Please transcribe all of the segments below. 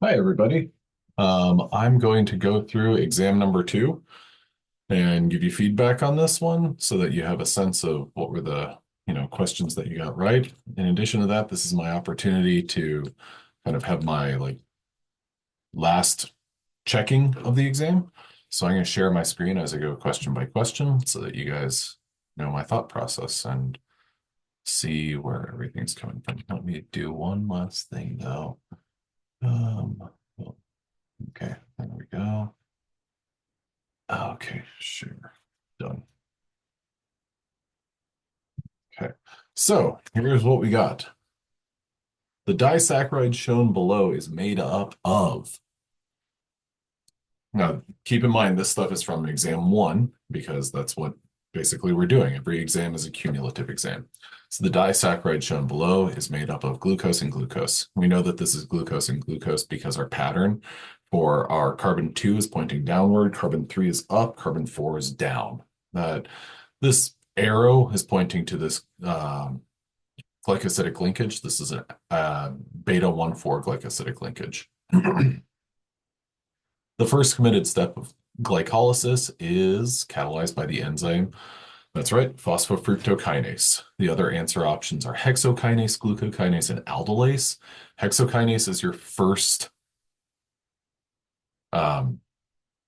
Hi, everybody. I'm going to go through exam number 2 and give you feedback on this one so that you have a sense of what were the, questions that you got right. In addition to that, this is my opportunity to kind of have my last checking of the exam. So I'm going to share my screen as I go question by question so that you guys know my thought process and see where everything's coming from. Let me do one last thing though. Well, okay, there we go. Okay, sure. Done. Okay. So here's what we got. The disaccharide shown below is made up of. Now, keep in mind, this stuff is from exam 1 because that's what basically we're doing. Every exam is a cumulative exam. So the disaccharide shown below is made up of glucose and glucose. We know that this is glucose and glucose because our pattern for our carbon 2 is pointing downward, carbon 3 is up, carbon 4 is down. That this arrow is pointing to this glycosidic linkage. This is a beta 1,4 glycosidic linkage. The first committed step of glycolysis is catalyzed by the enzyme. That's right, phosphofructokinase. The other answer options are hexokinase, glucokinase, and aldolase. Hexokinase is your first, um,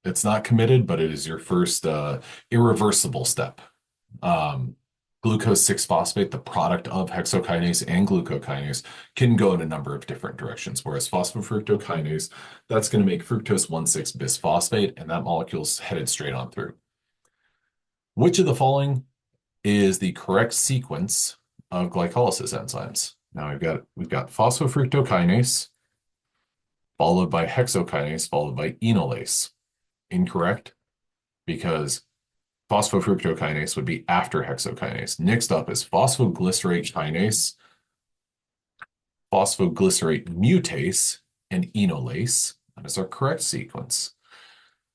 it's not committed, but it is your first irreversible step. Um, glucose 6-phosphate, the product of hexokinase and glucokinase, can go in a number of different directions. Whereas phosphofructokinase, that's going to make fructose 1,6 bisphosphate, and that molecule's headed straight on through. Which of the following is the correct sequence of glycolysis enzymes? Now we've got phosphofructokinase, followed by hexokinase, followed by enolase. Incorrect, because phosphofructokinase would be after hexokinase. Next up is phosphoglycerate kinase, phosphoglycerate mutase, and enolase. That is our correct sequence.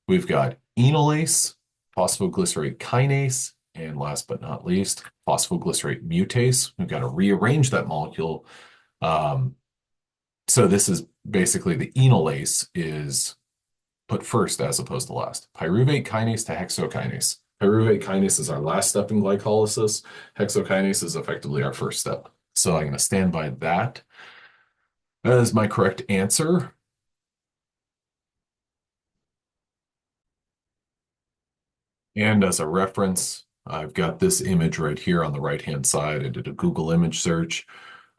We've got enolase, phosphoglycerate kinase, and last but not least, phosphoglycerate mutase. We've got to rearrange that molecule. So this is basically the enolase is put first as opposed to last. Pyruvate kinase to hexokinase. Pyruvate kinase is our last step in glycolysis. Hexokinase is effectively our first step. So I'm going to stand by that as my correct answer. And as a reference, I've got this image right here on the right-hand side. I did a Google image search.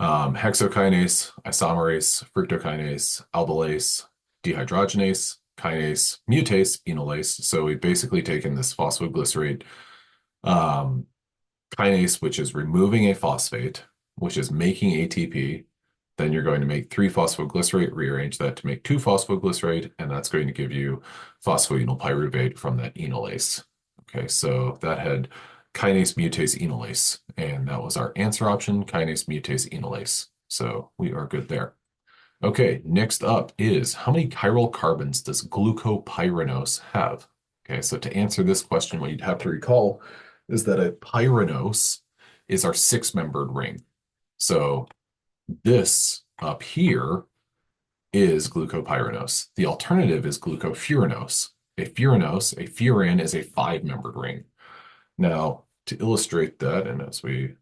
Hexokinase, isomerase, fructokinase, aldolase, dehydrogenase, kinase, mutase, enolase. So we've basically taken this phosphoglycerate um, kinase, which is removing a phosphate, which is making ATP. Then you're going to make 3-phosphoglycerate, rearrange that to make 2-phosphoglycerate, and that's going to give you phosphoenol pyruvate from that enolase. Okay, so that had kinase, mutase, enolase, and that was our answer option, kinase, mutase, enolase. So we are good there. Okay, next up is how many chiral carbons does glucopyranose have? Okay, so to answer this question, what you'd have to recall is that a pyranose is our 6-membered ring. So this up here is glucopyranose. The alternative is glucofuranose. A furan is a 5-membered ring. Now, to illustrate that, and as we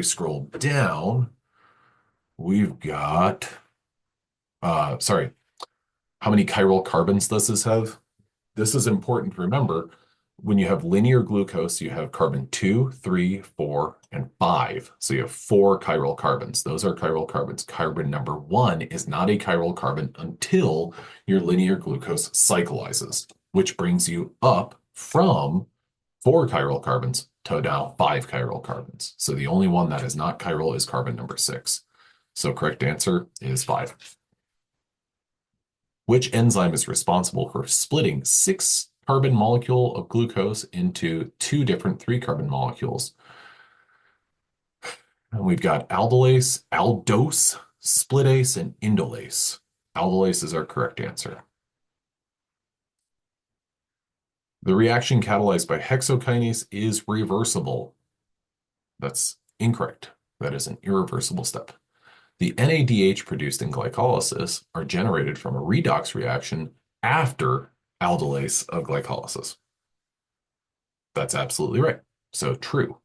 scroll down, we've got sorry, how many chiral carbons does this have? This is important to remember. When you have linear glucose, you have carbon 2, 3, 4, and 5. So you have 4 chiral carbons. Those are chiral carbons. Carbon number 1 is not a chiral carbon until your linear glucose cyclizes, which brings you up from 4 chiral carbons to now 5 chiral carbons. So the only one that is not chiral is carbon number 6. So correct answer is 5. Which enzyme is responsible for splitting 6-carbon molecule of glucose into 2 different 3-carbon molecules? And we've got aldolase, aldose, splitase, and indolase. Aldolase is our correct answer. The reaction catalyzed by hexokinase is reversible. That's incorrect. That is an irreversible step. The NADH produced in glycolysis are generated from a redox reaction after aldolase of glycolysis. That's absolutely right. So true.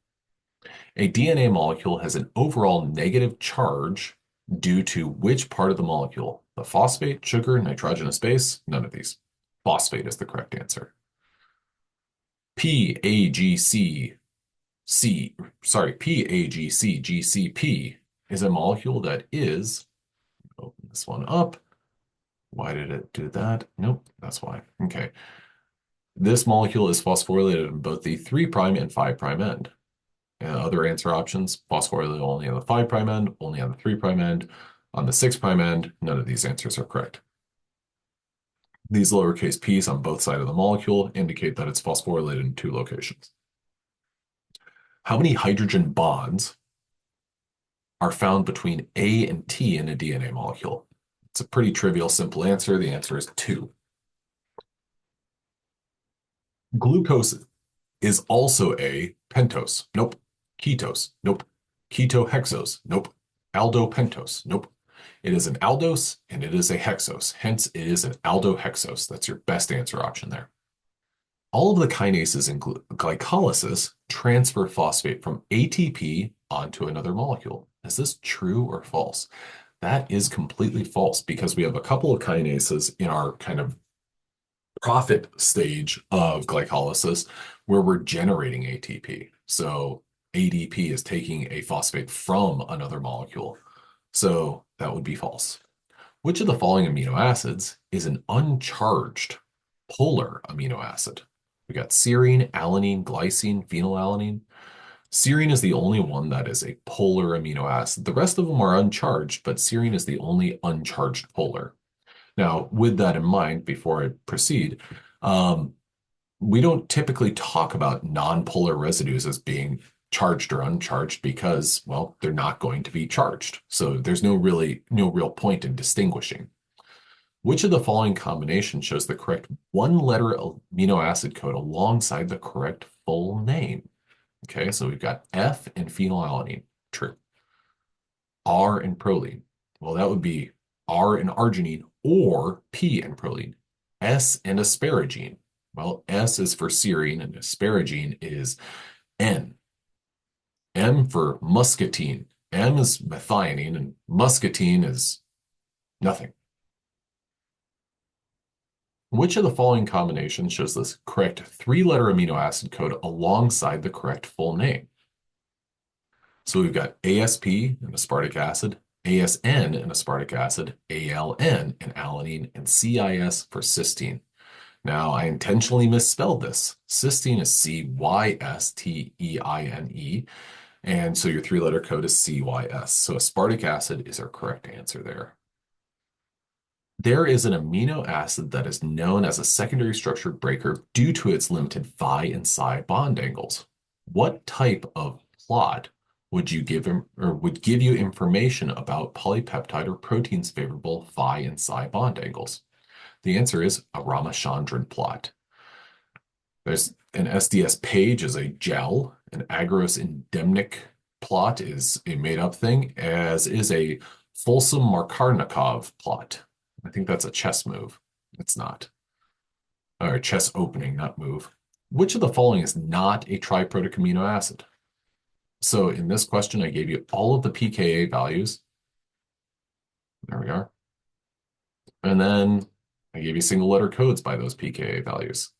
A DNA molecule has an overall negative charge due to which part of the molecule? The phosphate, sugar, nitrogenous base? None of these. Phosphate is the correct answer. PAGC PAGCGCP is a molecule that is, open this one up. Why did it do that? Nope, that's why. Okay. This molecule is phosphorylated on both the 3' and 5' end. Other answer options, phosphorylated only on the 5' end, only on the 3' end. On the 6' end, none of these answers are correct. These lowercase p's on both sides of the molecule indicate that it's phosphorylated in 2 locations. How many hydrogen bonds are found between A and T in a DNA molecule? It's a pretty trivial, simple answer. The answer is 2. Glucose is also a pentose. Nope. Ketose. Nope. Ketohexose. Nope. Aldopentose. Nope. It is an aldose and it is a hexose. Hence, it is an aldohexose. That's your best answer option there. All of the kinases in glycolysis transfer phosphate from ATP onto another molecule. Is this true or false? That is completely false because we have a couple of kinases in our kind of profit stage of glycolysis where we're generating ATP. So ADP is taking a phosphate from another molecule. So that would be false. Which of the following amino acids is an uncharged polar amino acid? We got serine, alanine, glycine, phenylalanine. Serine is the only one that is a polar amino acid. The rest of them are uncharged, but serine is the only uncharged polar. Now, with that in mind, before I proceed, we don't typically talk about nonpolar residues as being charged or uncharged because, well, they're not going to be charged. So there's no real point in distinguishing. Which of the following combination shows the correct one-letter amino acid code alongside the correct full name? Okay, so we've got F in phenylalanine. True. R in proline. Well, that would be R in arginine or P in proline. S in asparagine. Well, S is for serine and asparagine is N. M for muscatine. M is methionine and muscatine is nothing. Which of the following combinations shows this correct 3-letter amino acid code alongside the correct full name? So we've got ASP in aspartic acid, ASN in aspartic acid, ALN in alanine, and CIS for cysteine. Now, I intentionally misspelled this. Cysteine is CYSTEINE, and so your 3-letter code is CYS. So aspartic acid is our correct answer there. There is an amino acid that is known as a secondary structure breaker due to its limited phi and psi bond angles. What type of plot would give you information about polypeptide or proteins favorable phi and psi bond angles? The answer is a Ramachandran plot. There's an SDS page is a gel, an agarose endemic plot is a made-up thing, as is a Folsom Markarnikov plot. I think that's a chess move. It's not. Or chess opening, not move. Which of the following is not a triprotic amino acid? So in this question, I gave you all of the pKa values. There we are. And then I gave you single letter codes by those pKa values.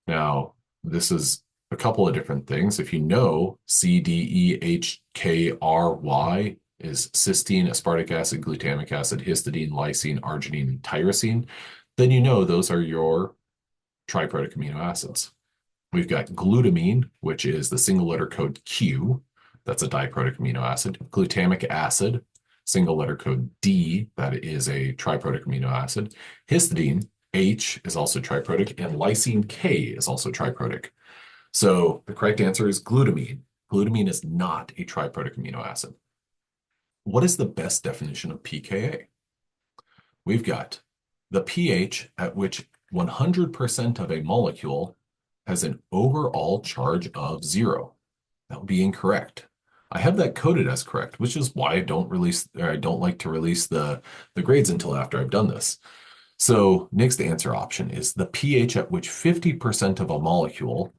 Now, this is a couple of different things. If you know CDEHKRY is cysteine, aspartic acid, glutamic acid, histidine, lysine, arginine, and tyrosine, then you know those are your triprotic amino acids. We've got glutamine, which is the single letter code Q. That's a diprotic amino acid. Glutamic acid, single letter code D. That is a triprotic amino acid. Histidine, H, is also triprotic, and lysine K is also triprotic. So the correct answer is glutamine. Glutamine is not a triprotic amino acid. What is the best definition of pKa? We've got the pH at which 100% of a molecule has an overall charge of 0. That would be incorrect. I have that coded as correct, which is why I don't release, or I don't like to release the grades until after I've done this. So next answer option is the pH at which 50% of a molecule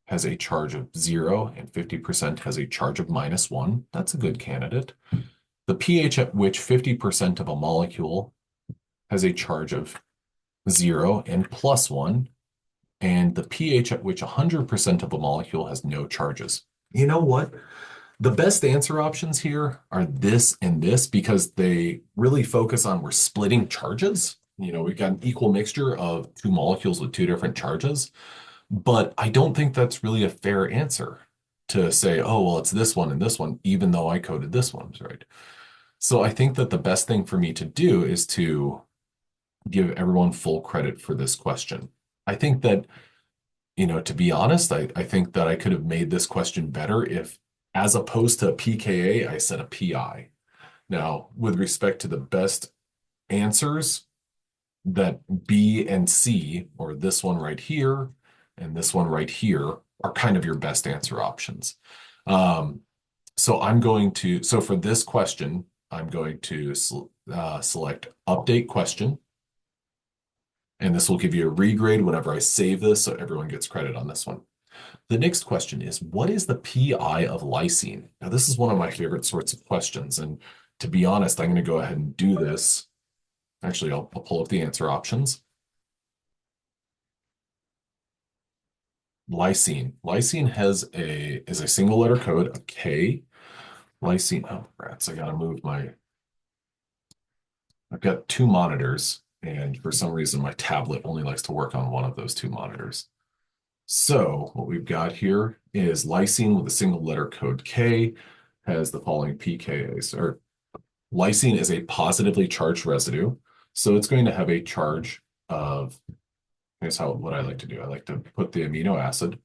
has a charge of 0 and 50% has a charge of -1. That's a good candidate. The pH at which 50% of a molecule has a charge of 0 and +1, and the pH at which 100% of a molecule has no charges. You know what? The best answer options here are this and this because they really focus on we're splitting charges. We've got an equal mixture of two molecules with two different charges, but I don't think that's really a fair answer to say, oh, well, it's this one and this one, even though I coded this one, right? So I think that the best thing for me to do is to give everyone full credit for this question. I think that, to be honest, I think that I could have made this question better if, as opposed to pKa, I said a PI. Now, with respect to the best answers, that B and C, or this one right here and this one right here, are kind of your best answer options. So for this question, I'm going to select update question. And this will give you a regrade whenever I save this, so everyone gets credit on this one. The next question is, what is the PI of lysine? Now, this is one of my favorite sorts of questions. And to be honest, I'm going to go ahead and do this. Actually, I'll pull up the answer options. Lysine. Lysine is a single letter code, a K. Lysine, oh, rats, I've got two monitors, and for some reason, my tablet only likes to work on one of those two monitors. So what we've got here is lysine with a single letter code K has the following pKa's. Or lysine is a positively charged residue, so it's going to have a charge of, here's what I like to do. I like to put the amino acid,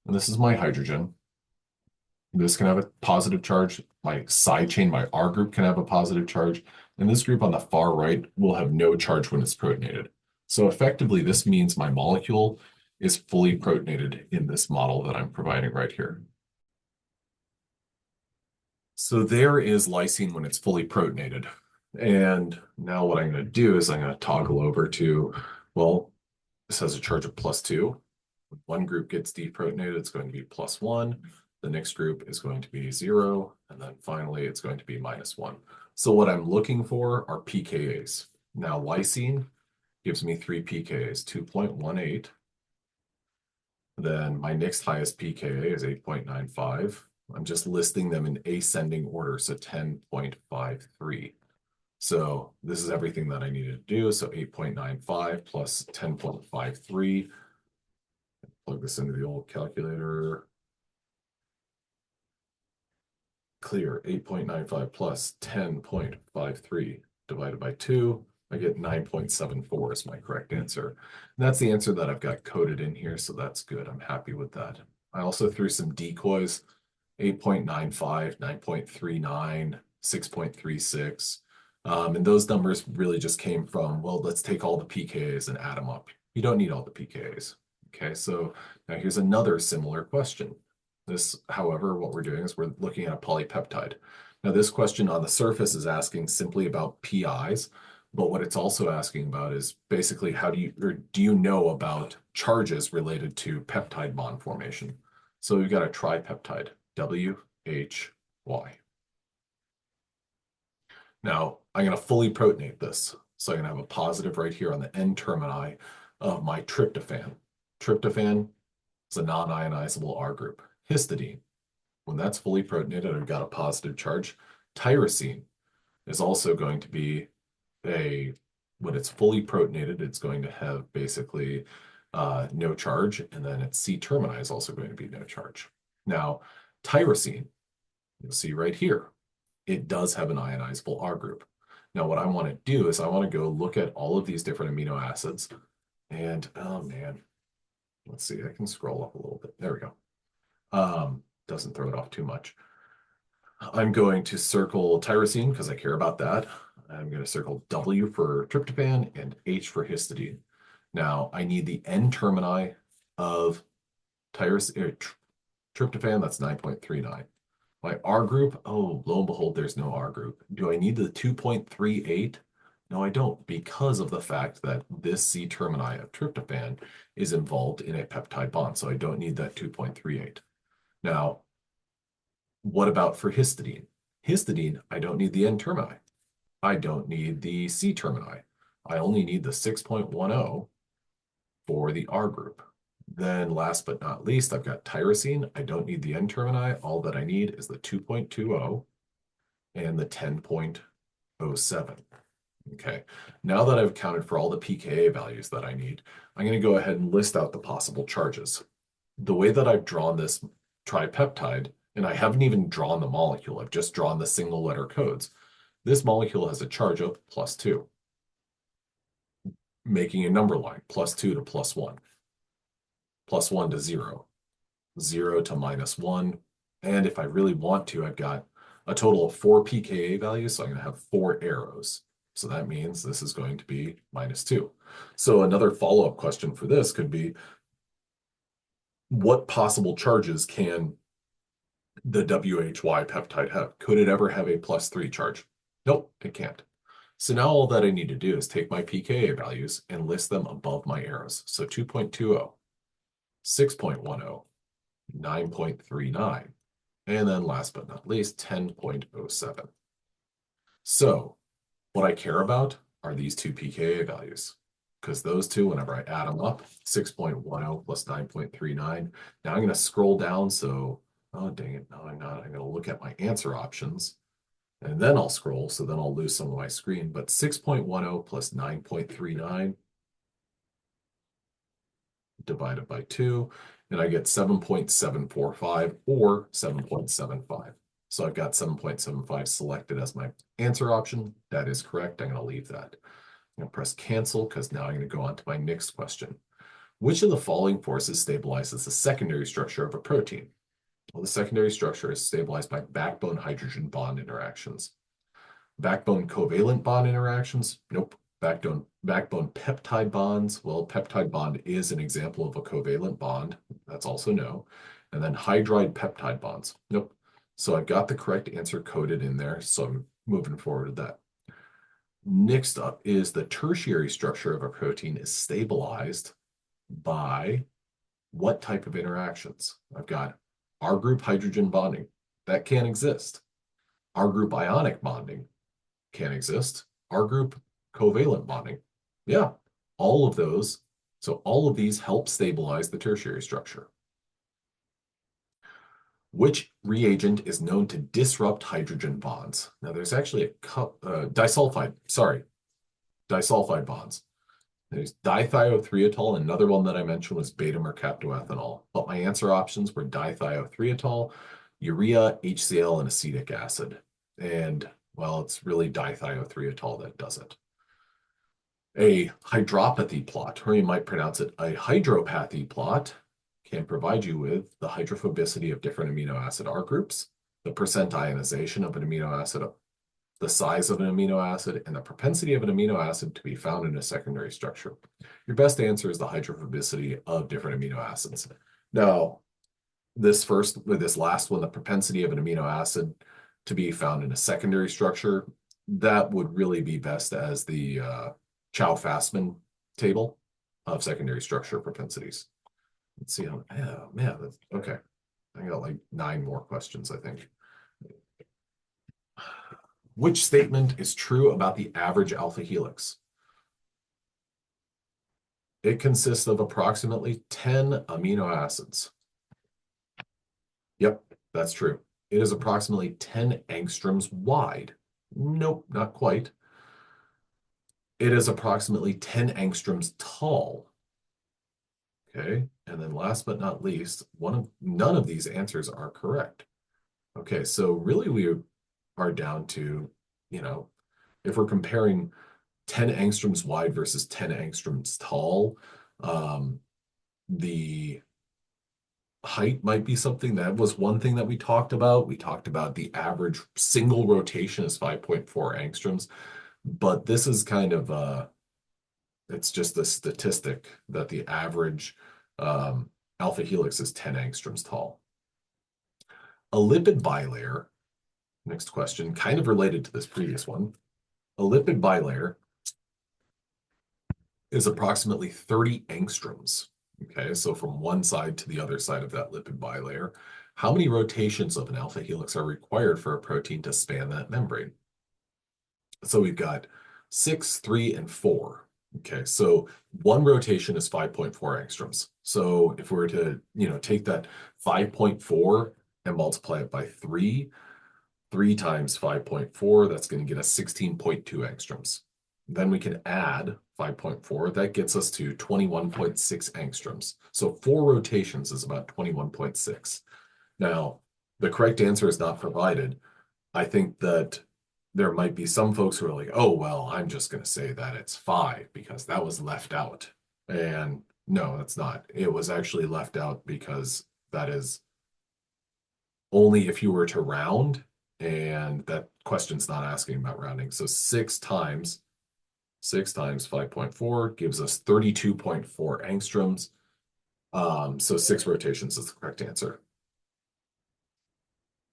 and this is my hydrogen. This can have a positive charge. My side chain, my R group, can have a positive charge. And this group on the far right will have no charge when it's protonated. So effectively, this means my molecule is fully protonated in this model that I'm providing right here. So there is lysine when it's fully protonated. And now what I'm going to do is I'm going to toggle over to, well, this has a charge of +2. When one group gets deprotonated, it's going to be +1. The next group is going to be 0. And then finally, it's going to be -1. So what I'm looking for are pKa's. Now, lysine gives me 3 pKa's, 2.18. Then my next highest pKa is 8.95. I'm just listing them in ascending order, so 10.53. So this is everything that I needed to do. So 8.95 plus 10.53. Plug this into the old calculator. Clear, 8.95 plus 10.53 divided by 2. I get 9.74 is my correct answer. And that's the answer that I've got coded in here, so that's good. I'm happy with that. I also threw some decoys, 8.95, 9.39, 6.36. And those numbers really just came from, well, let's take all the pKa's and add them up. You don't need all the pKa's. Okay, so now here's another similar question. This, however, what we're doing is we're looking at a polypeptide. Now, this question on the surface is asking simply about PIs, but what it's also asking about is basically do you know about charges related to peptide bond formation? So we've got a tripeptide, WHY. Now, I'm going to fully protonate this. So I'm going to have a positive right here on the N termini of my tryptophan. Tryptophan is a non-ionizable R group. Histidine, when that's fully protonated, I've got a positive charge. Tyrosine is also going to be when it's fully protonated, it's going to have basically no charge, and then its C termini is also going to be no charge. Now, tyrosine, you'll see right here, it does have an ionizable R group. Now, what I want to do is I want to go look at all of these different amino acids, and oh man, let's see, I can scroll up a little bit. There we go. Doesn't throw it off too much. I'm going to circle tyrosine because I care about that. I'm going to circle W for tryptophan and H for histidine. Now, I need the N termini of Tryptophan, that's 9.39. My R group, oh, lo and behold, there's no R group. Do I need the 2.38? No, I don't, because of the fact that this C termini of tryptophan is involved in a peptide bond, so I don't need that 2.38. Now, what about for histidine? Histidine, I don't need the N termini. I don't need the C termini. I only need the 6.10 for the R group. Then last but not least, I've got tyrosine. I don't need the N termini. All that I need is the 2.20 and the 10.07. Okay, now that I've accounted for all the pKa values that I need, I'm going to go ahead and list out the possible charges. The way that I've drawn this tripeptide, and I haven't even drawn the molecule, I've just drawn the single letter codes. This molecule has a charge of +2, making a number line, +2 to +1, +1 to 0, 0 to -1. And if I really want to, I've got a total of 4 pKa values, so I'm going to have 4 arrows. So that means this is going to be -2. So another follow-up question for this could be, what possible charges can the WHY peptide have? Could it ever have a +3 charge? Nope, it can't. So now all that I need to do is take my pKa values and list them above my arrows. So 2.20, 6.10, 9.39, and then last but not least, 10.07. So what I care about are these two pKa values, because those two, whenever I add them up, 6.10 plus 9.39. Now I'm going to scroll down. So, oh, dang it. No, I'm not. I'm going to look at my answer options, and then I'll scroll. So then I'll lose some of my screen. But 6.10 plus 9.39 divided by 2, and I get 7.745 or 7.75. So I've got 7.75 selected as my answer option. That is correct. I'm going to leave that. I'm going to press cancel because now I'm going to go on to my next question. Which of the following forces stabilizes the secondary structure of a protein? Well, the secondary structure is stabilized by backbone hydrogen bond interactions. Backbone covalent bond interactions? Nope. Backbone peptide bonds? Well, peptide bond is an example of a covalent bond. That's also no. And then hydride peptide bonds? Nope. So I've got the correct answer coded in there, so I'm moving forward with that. Next up is the tertiary structure of a protein is stabilized by what type of interactions? I've got R group hydrogen bonding. That can't exist. R group ionic bonding can't exist. R group covalent bonding. Yeah, all of those. So all of these help stabilize the tertiary structure. Which reagent is known to disrupt hydrogen bonds? Now there's actually a disulfide bonds. There's dithiothriotol. Another one that I mentioned was beta-mercaptoethanol. But my answer options were dithiothriotol, urea, HCl, and acetic acid. And, well, it's really dithiothriotol that does it. A hydropathy plot, or you might pronounce it a hydropathy plot, can provide you with the hydrophobicity of different amino acid R groups, the percent ionization of an amino acid, the size of an amino acid, and the propensity of an amino acid to be found in a secondary structure. Your best answer is the hydrophobicity of different amino acids. Now, this last one, the propensity of an amino acid to be found in a secondary structure, that would really be best as the Chow-Fastman table of secondary structure propensities. Let's see how, oh man, okay. I got like 9 more questions, I think. Which statement is true about the average alpha helix? It consists of approximately 10 amino acids. Yep, that's true. It is approximately 10 angstroms wide. Nope, not quite. It is approximately 10 angstroms tall. Okay, and then last but not least, none of these answers are correct. Okay, so really we are down to, if we're comparing 10 angstroms wide versus 10 angstroms tall, the height might be something. That was one thing that we talked about. We talked about the average single rotation is 5.4 angstroms, but this is kind of it's just a statistic that the average alpha helix is 10 angstroms tall. A lipid bilayer, next question, kind of related to this previous one. A lipid bilayer is approximately 30 angstroms. Okay, so from one side to the other side of that lipid bilayer, how many rotations of an alpha helix are required for a protein to span that membrane? So we've got 6, 3, and 4. Okay, so one rotation is 5.4 angstroms. So if we were to, take that 5.4 and multiply it by 3 times 5.4, that's going to get us 16.2 angstroms. Then we can add 5.4. That gets us to 21.6 angstroms. So 4 rotations is about 21.6. Now, the correct answer is not provided. I think that there might be some folks who are like, oh, well, I'm just going to say that it's 5 because that was left out. And no, that's not. It was actually left out because that is only if you were to round, and that question's not asking about rounding. So 6 times 5.4 gives us 32.4 angstroms. So 6 rotations is the correct answer.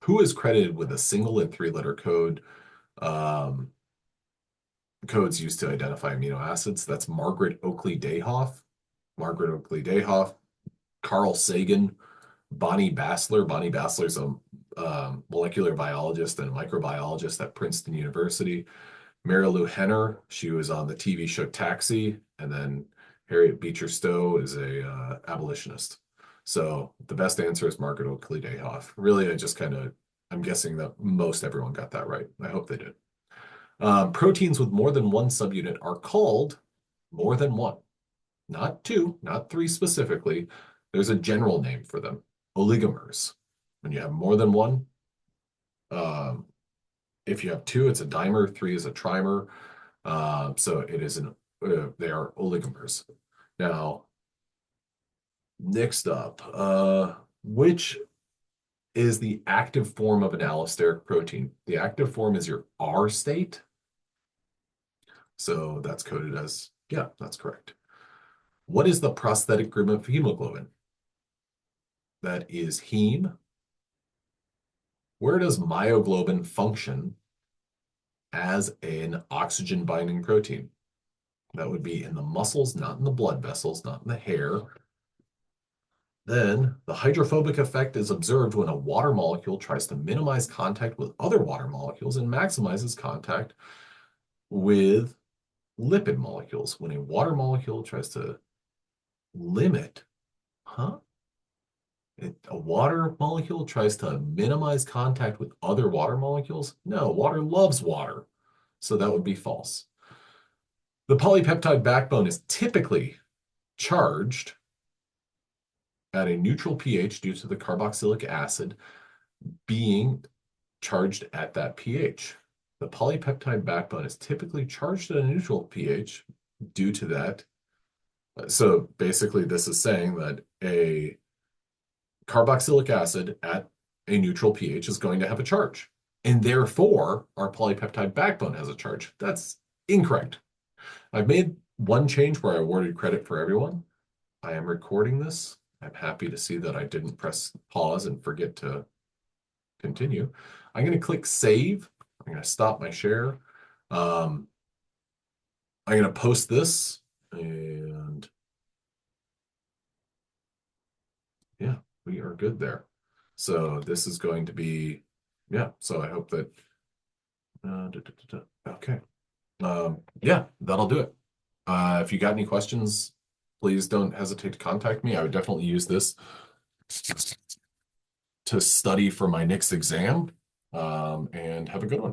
Who is credited with a single and 3-letter code? Codes used to identify amino acids. That's Margaret Oakley Dayhoff, Carl Sagan, Bonnie Bassler. Bonnie Bassler is a molecular biologist and microbiologist at Princeton University. Mary Lou Henner, she was on the TV show Taxi, and then Harriet Beecher Stowe is a abolitionist. So the best answer is Margaret Oakley Dayhoff. Really, I'm guessing that most everyone got that right. I hope they did. Proteins with more than one subunit are called more than one, not 2, not 3 specifically. There's a general name for them, oligomers. When you have more than one, if you have 2, it's a dimer, 3 is a trimer. So they are oligomers. Now, next up, which is the active form of an allosteric protein? The active form is your R state. So that's coded as, yeah, that's correct. What is the prosthetic group of hemoglobin? That is heme. Where does myoglobin function as an oxygen binding protein? That would be in the muscles, not in the blood vessels, not in the hair. Then the hydrophobic effect is observed when a water molecule tries to minimize contact with other water molecules and maximizes contact with lipid molecules. When a water molecule tries to limit, a water molecule tries to minimize contact with other water molecules? No, water loves water. So that would be false. The polypeptide backbone is typically charged at a neutral pH due to the carboxylic acid being charged at that pH. The polypeptide backbone is typically charged at a neutral pH due to that. So basically, this is saying that a carboxylic acid at a neutral pH is going to have a charge. And therefore, our polypeptide backbone has a charge. That's incorrect. I've made one change where I awarded credit for everyone. I am recording this. I'm happy to see that I didn't press pause and forget to continue. I'm going to click save. I'm going to stop my share. I'm going to post this, and yeah, we are good there. So this is going to be, yeah, so I hope that, okay. Yeah, that'll do it. If you got any questions, please don't hesitate to contact me. I would definitely use this to study for my next exam. And have a good one.